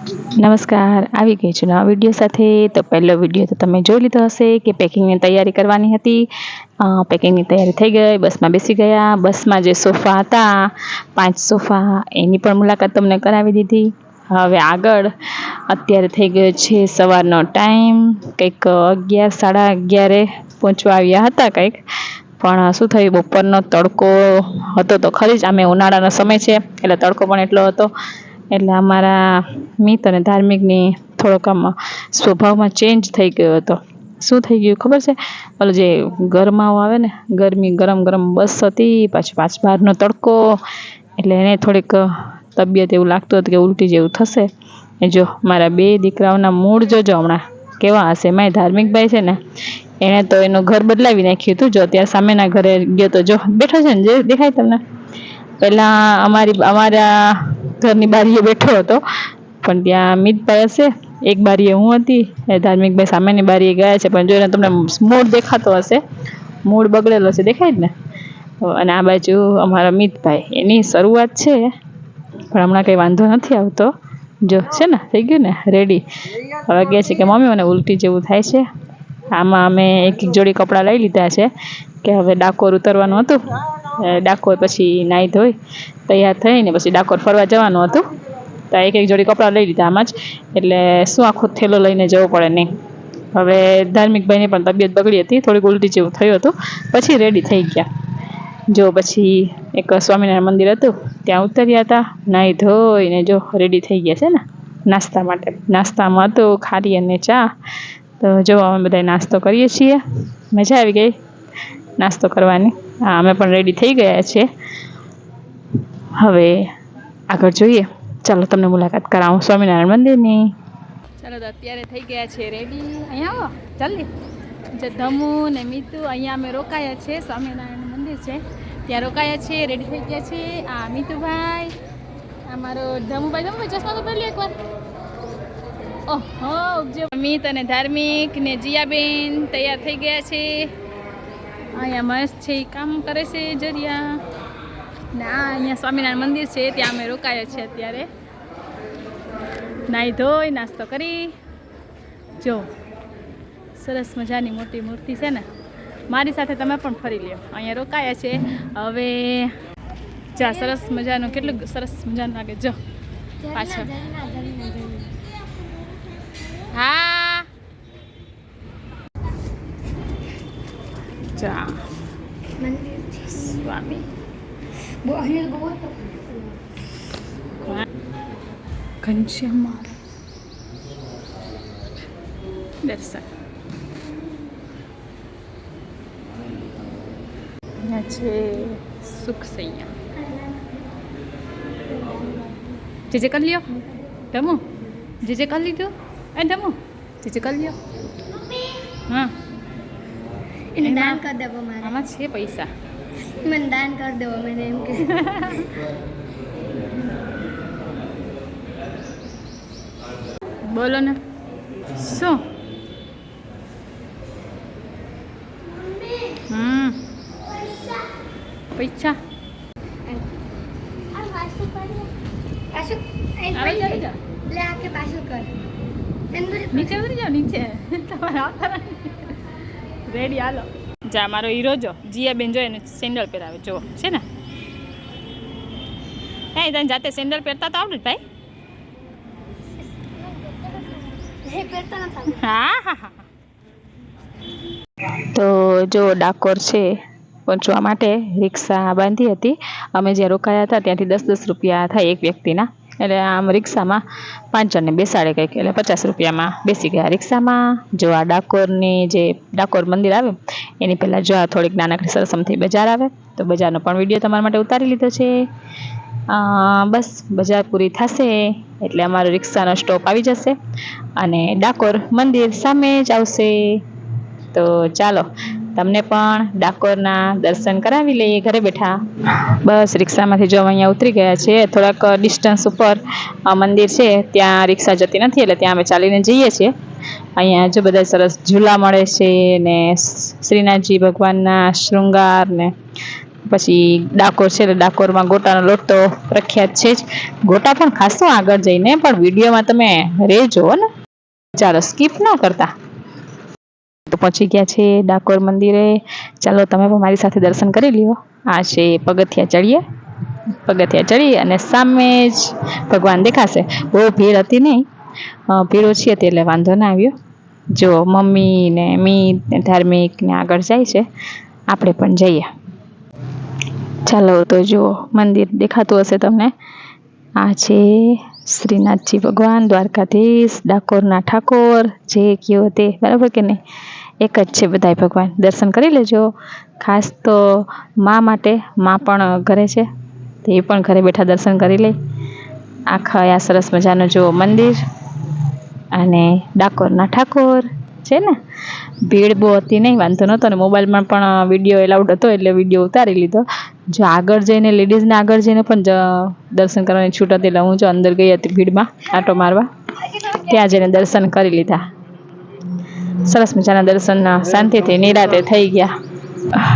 નમસ્કાર, આવી ગઈ છું નવા વિડીયો સાથે. તો પહેલો વિડીયો તો તમે જોઈ લીધો હશે કે પેકિંગની તૈયારી કરવાની હતી. પેકિંગની તૈયારી થઈ ગઈ, બસમાં બેસી ગયા. બસમાં જે સોફા હતા 5 સોફા એની પણ મુલાકાત તમને કરાવી દીધી. હવે આગળ અત્યારે થઈ ગયો છે સવારનો ટાઈમ, કંઈક 11 સાડા 11 પહોંચવા આવ્યા હતા કંઈક. પણ શું થયું, બપોરનો તડકો હતો તો ખરી જ. આમે ઉનાળાનો સમય છે એટલે તડકો પણ એટલો હતો. એટલે અમારા મિત અને ધાર્મિકની થોડોક આમ સ્વભાવમાં ચેન્જ થઈ ગયો હતો. શું થઈ ગયું ખબર છે? ઓલો જે ગરમાવો આવે ને, ગરમી, ગરમ ગરમ બસ હતી, પાછો બહારનો તડકો, એટલે એને થોડીક તબિયત એવું લાગતું હતું કે ઉલટી જેવું થશે. એ જો મારા 2 દીકરાઓના મૂડ જોજો હમણાં કેવા હશે. એમાંય ધાર્મિકભાઈ છે ને, એણે તો એનું ઘર બદલાવી નાખ્યું હતું. જો ત્યાં સામેના ઘરે ગયો તો જો બેઠો છે ને, જે દેખાય તમને. પહેલાં અમારા ઘરની બારીએ બેઠો હતો, પણ ત્યાં મિતભાઈ હશે એક બારીએ હું હતી, એ ધાર્મિકભાઈ સામેની બારીએ ગયા છે. પણ જો એને તમને મૂડ દેખાતો હશે, મૂડ બગડેલો છે, દેખાય જ ને. અને આ બાજુ અમારા મિતભાઈ, એની શરૂઆત છે પણ હમણાં કંઈ વાંધો નથી આવતો. જો છે ને, થઈ ગયું ને રેડી. હવે કહે છે કે મમ્મી મને ઉલટી જેવું થાય છે. આમાં અમે એક જોડી કપડાં લઈ લીધા છે કે હવે ડાકોર ઉતરવાનું હતું. ડાકોર પછી નાહી ધોઈ તૈયાર થઈને પછી ડાકોર ફરવા જવાનું હતું. તો એક જોડી કપડાં લઈ લીધા આમાં જ. એટલે શું આખો થેલો લઈને જવો પડે નહીં. હવે ધાર્મિકભાઈની પણ તબિયત બગડી હતી, થોડીક ઉલટી જેવું થયું હતું. પછી રેડી થઈ ગયા. જો પછી એક સ્વામિનારાયણ મંદિર હતું, ત્યાં ઉતર્યા હતા. નાહી ધોઈને જો રેડી થઈ ગયા છે ને નાસ્તા માટે. નાસ્તામાં હતું ખારી અને ચા. તો જો અમે બધા નાસ્તો કરીએ છીએ. મજા આવી ગઈ નાસ્તો કરવાની. હા, અમે પણ રેડી થઈ ગયા છીએ. હવે આગળ જોઈએ. ચાલો તમને મુલાકાત કરાવું સ્વામિનારાયણ મંદિરની. ચાલો તો અત્યારે થઈ ગયા છે રેડી. અહીંયા આવો જલ્દી. જે ધમુ ને મીતુ અહીંયા અમે રોકાયા છે. સ્વામિનારાયણ મંદિર છે ત્યાં રોકાયા છે, રેડી થઈ ગયા છે. આ મીતુભાઈ, અમારો ધમુભાઈ ચશ્મા તો પહેલી એકવાર. ઓહો, ઉપજો. અમિત અને ધાર્મિક ને જીયાબેન તૈયાર થઈ ગયા છે. અહીંયા મસ્ત છે, કામ કરે છે જરિયા. ના, અહીંયા સ્વામિનારાયણ મંદિર છે ત્યાં અમે રોકાયા છીએ અત્યારે. નાહી ધોઈ નાસ્તો કરી. જો સરસ મજાની મોટી મૂર્તિ છે ને. મારી સાથે તમે પણ ફરી લ્યો. અહીંયા રોકાયા છે. હવે જા, સરસ મજાનું, કેટલું સરસ મજાનું લાગે. જો પાછળ. હા, જા સ્વામી ઘનશ્યામ દર્શન. અહીંયા છે સુખ સૈયા. જે કરી લ્યો ધમુ, જે કરી લીધું. એ ધમુ જે કરી લ્યો. હા, એને દાન કરી દેવો મારે. આમાં છે પૈસા. મને દાન કરી દેવો, મને એમ કે. બોલો ને શું? પૈસા નીચે ઉતરી જાઓ, નીચે. તમારે આવતા રેડી હાલો. જા, મારો હીરો જો જીયાબેન જો એને સેન્ડલ પહેરાવે. જો છે ને, હે તને જાતે સેન્ડલ પહેરતા તો આવડે ભાઈ. હા હા હા. તો જો ડાકોર છે પહોંચવા માટે રિક્ષા બાંધી હતી. અમે જ્યાં રોકાયા હતા ત્યાંથી 10-10 રૂપિયા થાય એક વ્યક્તિના. એટલે આમ રિક્ષામાં 5 જણને બેસાડે કંઈક, એટલે 50 રૂપિયામાં બેસી ગયા રિક્ષામાં. જો આ ડાકોરની જે ડાકોર મંદિર આવે એની પહેલાં જો આ થોડીક નાનકડી સરસમથી બજાર આવે. તો બજારનો પણ વિડીયો તમારા માટે ઉતારી લીધો છે. બસ બજાર પૂરી થશે એટલે અમારો રિક્ષાનો સ્ટોપ આવી જશે અને ડાકોર મંદિર સામે જ આવશે. તો ચાલો તમને પણ ડાકોરના દર્શન કરાવી લઈએ ઘરે બેઠા. બસ રિક્ષામાંથી જો અહીંયા ઉતરી ગયા છે. થોડાક ડિસ્ટન્સ ઉપર મંદિર છે, ત્યાં રિક્ષા જતી નથી એટલે ત્યાં અમે ચાલીને જઈએ છીએ. અહીંયા જો બધા સરસ ઝૂલા મળે છે ને શ્રીનાથજી ભગવાનના શૃંગાર ને પછી ડાકોર છે એટલે ડાકોરમાં ગોટાનો લોટ તો પ્રખ્યાત છે જ. ગોટા પણ ખાસો આગળ જઈને, પણ વિડીયોમાં તમે રહેજો ને, ચાલો સ્કીપ ન કરતા. તો પહોંચી ગયા છે ડાકોર મંદિરે. ચાલો તમે પણ મારી સાથે દર્શન કરી લ્યો. આ છે પગથિયા ચડીએ. પગથિયા ચડી અને સામે જ ભગવાન દેખાશે. બહુ ભીડ હતી નહીં, ભીડ ઓછી હતી એટલે વાંધો ના આવ્યો. જો મમ્મી ને મીત ને ધાર્મિક ને આગળ જાય છે, આપણે પણ જઈએ. ચાલો તો જુઓ, મંદિર દેખાતું હશે તમને. આ છે શ્રીનાથજી ભગવાન, દ્વારકાધીશ, ડાકોરના ઠાકોર, જે કયો તે, બરાબર કે નહીં? એક જ છે બધાય ભગવાન. દર્શન કરી લેજો. ખાસ તો મા માટે, મા પણ ઘરે છે, તો એ પણ ઘરે બેઠા દર્શન કરી લે. આખા આ સરસ મજાનું જુઓ મંદિર અને ડાકોરના ઠાકોર છે ને. ભીડ બહુ હતી નહીં, વાંધો નહોતો, અને મોબાઈલમાં પણ વિડીયો એલાઉડ હતો એટલે વિડીયો ઉતારી લીધો. જો આગળ જઈને લેડીઝને આગળ જઈને પણ દર્શન કરવાની છૂટ હતી એટલે હું જો અંદર ગઈ હતી ભીડમાં આંટો મારવા, ત્યાં જઈને દર્શન કરી લીધા. સરસ મજાના દર્શન શાંતિથી નિરાતે થઈ ગયા.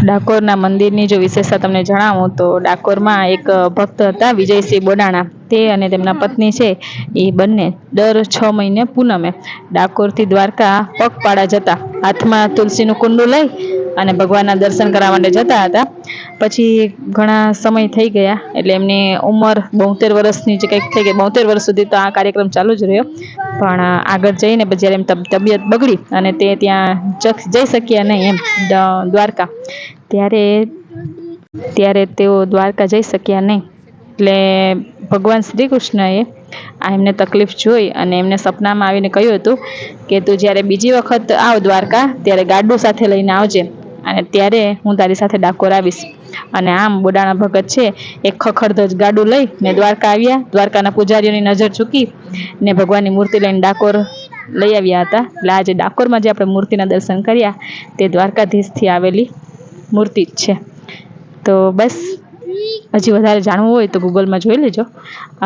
ડાકોરના મંદિરની જો વિશેષતા તમને જણાવું તો ડાકોરમાં એક ભક્ત હતા વિજયસિંહ બોડાણા, તે અને તેમના પત્ની છે એ બંને દર 6 મહિને પૂનમે ડાકોરથી દ્વારકા પગપાળા જતા. હાથમાં તુલસીનું કુંડું લઈ અને ભગવાનના દર્શન કરવા માટે જતા હતા. પછી ઘણા સમય થઈ ગયા એટલે એમની ઉંમર 72 વર્ષની જે કંઈક થઈ ગઈ. 72 વર્ષ સુધી તો આ કાર્યક્રમ ચાલુ જ રહ્યો, પણ આગળ જઈને જ્યારે એમ તબિયત બગડી અને તે ત્યાં જઈ શક્યા નહીં એમ દ્વારકા, ત્યારે તેઓ દ્વારકા જઈ શક્યા નહીં. એટલે ભગવાન શ્રી કૃષ્ણએ આ એમને તકલીફ જોઈ અને એમને સપનામાં આવીને કહ્યું હતું કે તું જ્યારે બીજી વખત આવ દ્વારકા ત્યારે ગાડું સાથે લઈને આવજે, અને ત્યારે હું તારી સાથે ડાકોર આવીશ. અને આમ બોડાણા ભગત છે એક ખખડધજ ગાડું લઈ ને દ્વારકા આવ્યા. દ્વારકાના પૂજારીઓની નજર ચૂકી ને ભગવાનની મૂર્તિ લઈને ડાકોર લઈ આવ્યા હતા. એટલે આજે ડાકોરમાં જે આપણે મૂર્તિના દર્શન કર્યા તે દ્વારકાધીશથી આવેલી મૂર્તિ જ છે. તો બસ, હજી વધારે જાણવું હોય તો ગૂગલમાં જોઈ લેજો.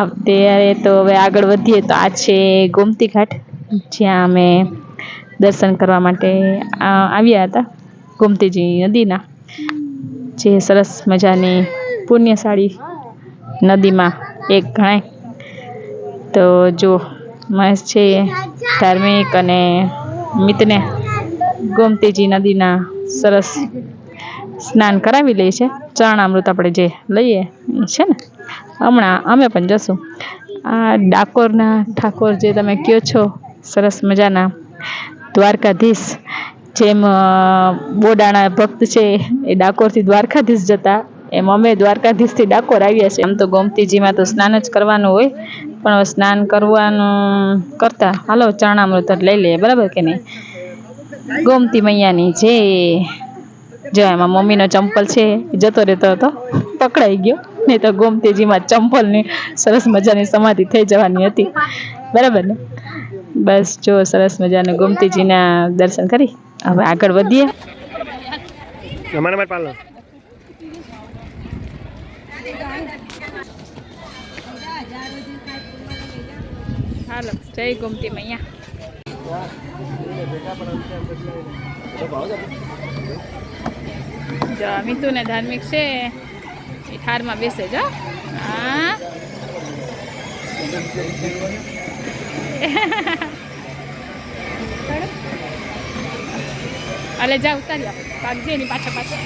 અત્યારે તો હવે આગળ વધીએ તો આ છે ગોમતી ઘાટ, જ્યાં અમે દર્શન કરવા માટે આવ્યા હતા. ગોમતીજી નદીના, જે સરસ મજાની પુણ્યશાળી નદીમાં એક ગણાય. તો જો મસ્ત છે, ધાર્મિક અને મિતને ગોમતીજી નદીના સરસ સ્નાન કરાવી લે છે. ચરણામૃત આપણે જે લઈએ છે ને, હમણાં અમે પણ જશું. આ ડાકોરના ઠાકોર જે તમે કહો છો, સરસ મજાના દ્વારકાધીશ, જેમ બોડાણા ભક્ત છે એ ડાકોરથી દ્વારકાધીશ જતા, એમ અમે દ્વારકાધીશથી ડાકોર આવ્યા છીએ. આમ તો ગોમતીજીમાં તો સ્નાન જ કરવાનું હોય, પણ હવે સ્નાન કરવાનું કરતા હાલો ચરણામૃત લઈ લઈએ, બરાબર કે નહીં? ગોમતી મૈયાની જે જો એમાં મમ્મીનો ચંપલ છે જતો રહેતો હતો, પકડાઈ ગયો. નહીં તો ગોમતીજીમાં ચંપલની સરસ મજાની સમાધિ થઈ જવાની હતી, બરાબર ને? બસ જો સરસ મજાના ગોમતીજીના દર્શન કરી હવે આગળ વધીએ. હાલો, જય ગોમતી મૈયા. જો મીતુ ને ધાર્મિક છે એ ઠારમાં બેસે. જો હા અલે જા ઉતારી આપ, ભાગજે એની પાછળ પાછળ.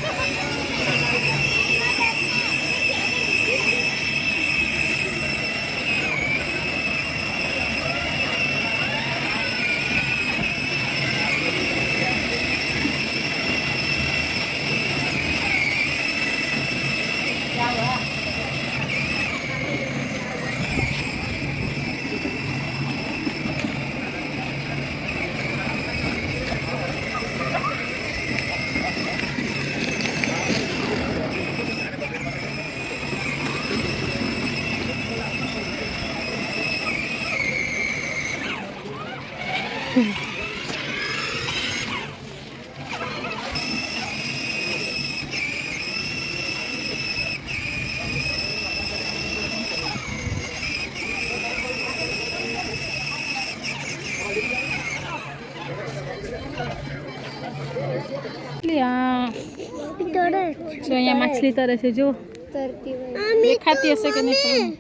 તરે જો અહીંયા માછલી તરે છે જો તરતી હોય દેખાતી હશે કે નહીં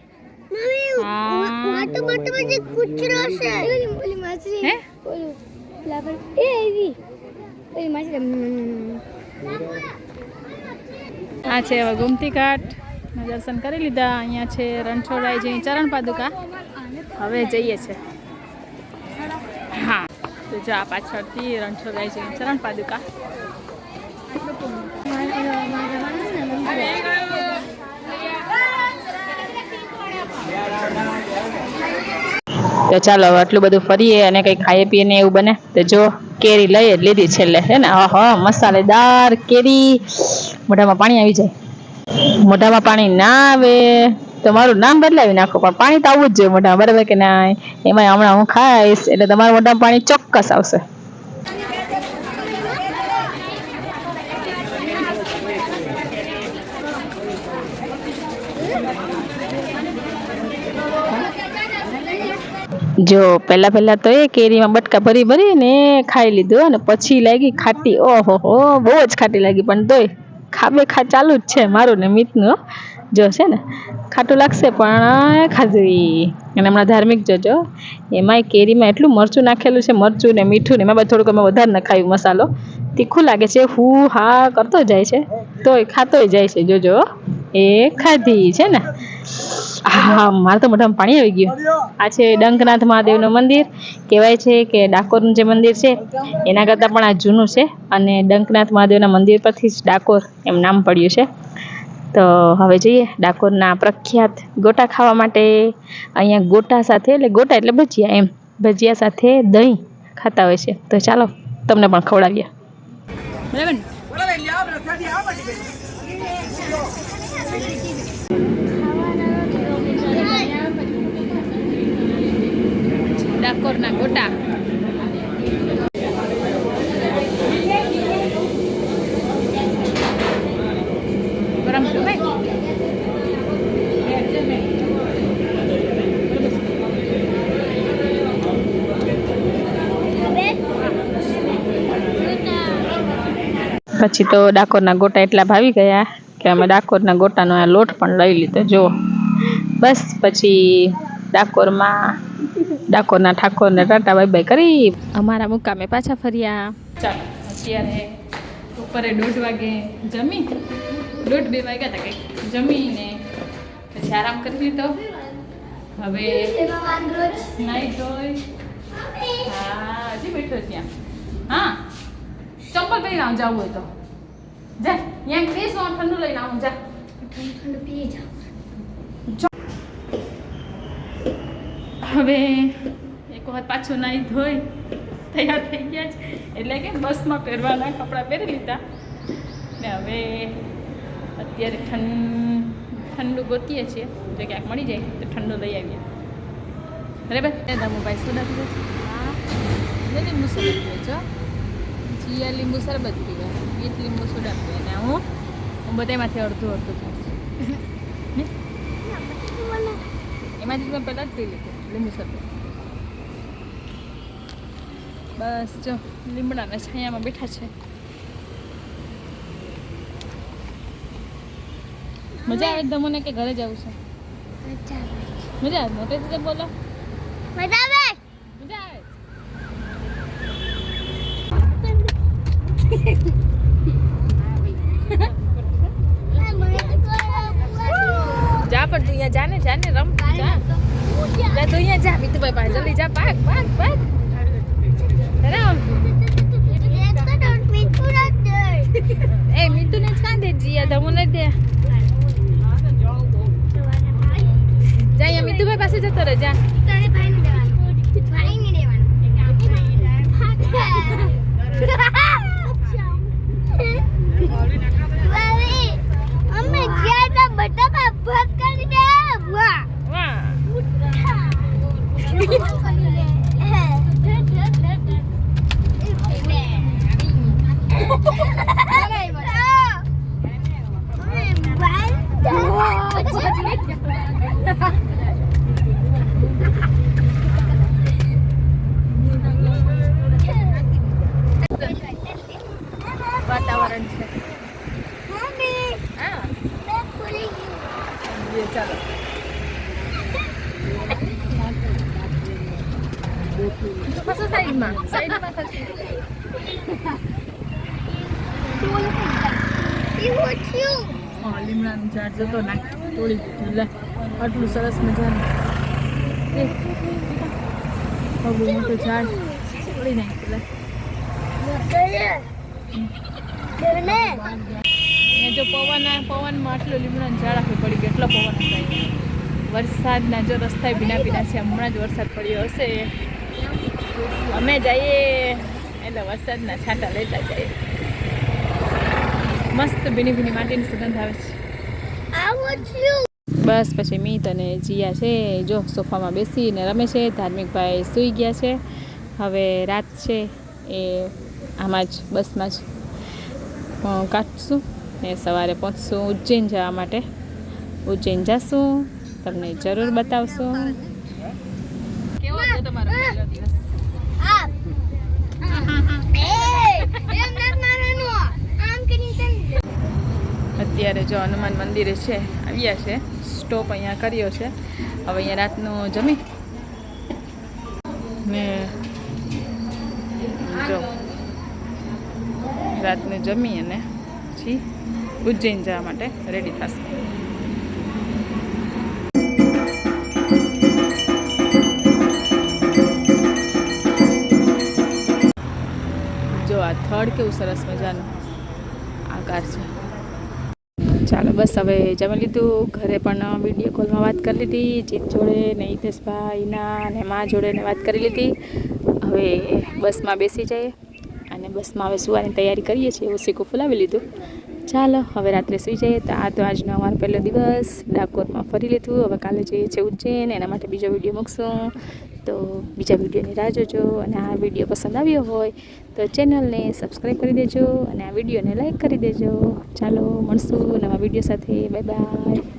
મમ્મી હા વાટો વાટો જે કૂતરો છે ઓલી માછલી હે ઓલું ફ્લાવર એ આવી ઓલી માછલી આ છે હવે ગોમતી ઘાટ દર્શન કરી લીધા અહીંયા છે રણછોડરાયજીની ચરણ પાદુકા હવે જઈએ છે હા તો જો આ પાછળથી રણછોડરાયજીની ચરણ પાદુકા તો ચાલો હવે આટલું બધું ફરીએ અને કંઈ ખાઈએ પીએ ને એવું બને તો જો કેરી લઈ જ લીધી છેલ્લે છે ને હા મસાલેદાર કેરી મોઢામાં પાણી આવી જાય મોઢામાં પાણી ના આવે તો મારું નામ બદલાવી નાખો પણ પાણી તો આવવું જ જોઈએ મોઢામાં બરાબર કે ના એમાં હમણાં હું ખાઈશ એટલે તમારા મોઢામાં પાણી ચોક્કસ આવશે જો પહેલા તો એ કેરીમાં બટકા ભરી ને ખાઈ લીધું અને પછી લાગી ખાટી ઓહો હો બહુ જ ખાટી લાગી પણ તોય ખા ચાલુ જ છે મારું ને મિતનું જો છે ને ખાટું લાગશે પણ ખાધી અને હમણાં ધાર્મિક જોજો એમાંય કેરીમાં એટલું મરચું નાખેલું છે મરચું ને મીઠું ને એમાં થોડુંક અમે વધારે નખાયું મસાલો તીખું લાગે છે હું હા કરતો જાય છે તોય ખાતોય જાય છે જોજો એ ખાધી છે ને હા મારે તો મોઢામાં પાણી આવી ગયું આ છે ડંકનાથ મહાદેવનું મંદિર કહેવાય છે કે ડાકોરનું જે મંદિર છે એના કરતાં પણ આ જૂનું છે અને ડંકનાથ મહાદેવના મંદિર પરથી જ ડાકોર એમ નામ પડ્યું છે તો હવે જઈએ ડાકોરના પ્રખ્યાત ગોટા ખાવા માટે અહીંયા ગોટા સાથે એટલે ગોટા એટલે ભજીયા એમ ભજીયા સાથે દહીં ખાતા હોય છે તો ચાલો તમને પણ ખવડાવીએ બરાબર ને ડાકોરના ગોટા ગરમ છે ભાઈ પછી તો ડાકોરના ગોટા એટલા ભાવી ગયા કે અમે ડાકોરના ગોટાનો આ લોટ પણ લઈ લીધો જો બસ પછી ડાકોરના ઠાકોરને ટાટા બાય બાય કરી અમારા મુકામે પાછા ફર્યા ચાલો અત્યારે બપોરે 1:30 વાગે જમી 1:30-2 વાગ્યા હતા કંઈક જમીને પછી આરામ કરી લીધો હવે નાઈ ધોઈ હા હજી બેઠો ત્યાં હા ચંપલ પહેરીને આવું જવું હોય તો જા અહીંયા બેસો ઠંડુ લઈને આવું જા ઠંડુ પી જાવ હવે એક વખત પાછું નાહી ધોઈ તૈયાર થઈ ગયા છે એટલે કે બસમાં પહેરવાના કપડાં પહેરી લીધા ને હવે અત્યારે ઠંડુ ગોતીએ છીએ જો ક્યાંક મળી જાય તો ઠંડુ લઈ આવીએ બરાબર દામુભાઈ સોડા પીવે છે લીંબુ શરબત પીવે છો જીયા લીંબુ શરબત પીવે ગીત લીંબુ સોડા પીવે ને હું બધામાંથી અડધું ખાઉં એમાંથી મેં પહેલાં જ પી લીધું લીંબુ શરબત બસ જો લીમડાના છાયામાં બેઠા છે મજા આવે તમને કે ઘરે જવું છે મજા આવે મોટે રીતે બોલો મજા આવે મજા આવે જા પણ તું અહીંયા જાને રમ જા તું અહીંયા જા મીતુભાઈ પાસે જલ્દી જા ભાગ રામ એ મીતુ ને જ કાં દે જીયા ધમુ ને દે જા અહીંયા મીતુભાઈ પાસે જતો રહે જા વાતાવરણ છે ખસો સાઈડમાં ખસો. એવું થયું. હા લીમડાનું ઝાડ જતો ના તોડી દીધું. લે આટલું સરસ મજાનું બહુ મોટું ઝાડ તોડી નાખ્યું. લે એ જો પવનમાં આટલું લીમડાનું ઝાડ આખું પડી ગયું. એટલો પવન થાય. વરસાદના જો રસ્તા ભીના ભીના છે. હમણાં જ વરસાદ પડ્યો હશે. અમે જઈએ એટલે વરસાદના છાંટા લેતા જઈએ. મસ્ત ભીની ભીની માટીની સુગંધ આવે છે. આવું થયું. બસ પછી મીત અને જીયા છે જો સોફામાં બેસીને રમે છે. ધાર્મિકભાઈ સૂઈ ગયા છે. હવે રાત છે એ આમાં જ બસમાં જ કાઢશું ને સવારે પહોંચશું ઉજ્જૈન જવા માટે. ઉજ્જૈન જશું, તમને જરૂર બતાવશું. કેવો હતો તમારો પહેલો દિવસ? અત્યારે જો હનુમાન મંદિરે છે આવ્યા છે. સ્ટોપ અહીંયા કર્યો છે. હવે અહીંયા રાતનું જમી ને જો રાતનું જમી અને પછી ઉજ્જૈન જવા માટે રેડી થશે. જો આ થડ કેવું સરસ મજાનું આકાર છે. ચાલો બસ હવે જમી લીધું. ઘરે પણ વિડીયો કોલમાં વાત કરી લીધી જીત જોડે ને હિતેશભાઈના અને મા જોડે ને વાત કરી લીધી. હવે બસમાં બેસી જઈએ અને બસમાં હવે સુવાની તૈયારી કરીએ છીએ. ઓસીકું ફુલાવી લીધું. ચાલો હવે રાત્રે સુઈ જઈએ. તો આ તો આજનો અમારો પહેલો દિવસ ડાકોરમાં ફરી લીધું. હવે કાલે જઈએ છીએ ઉજ્જૈન. એના માટે બીજો વિડીયો મૂકશું. તો બીજા વિડીયોની રાહ જોજો. અને આ વિડીયો પસંદ આવ્યો હોય તો ચેનલને સબસ્ક્રાઈબ કરી દેજો અને આ વિડીયોને લાઈક કરી દેજો. ચાલો મળશું નવા વિડીયો સાથે. Bye bye.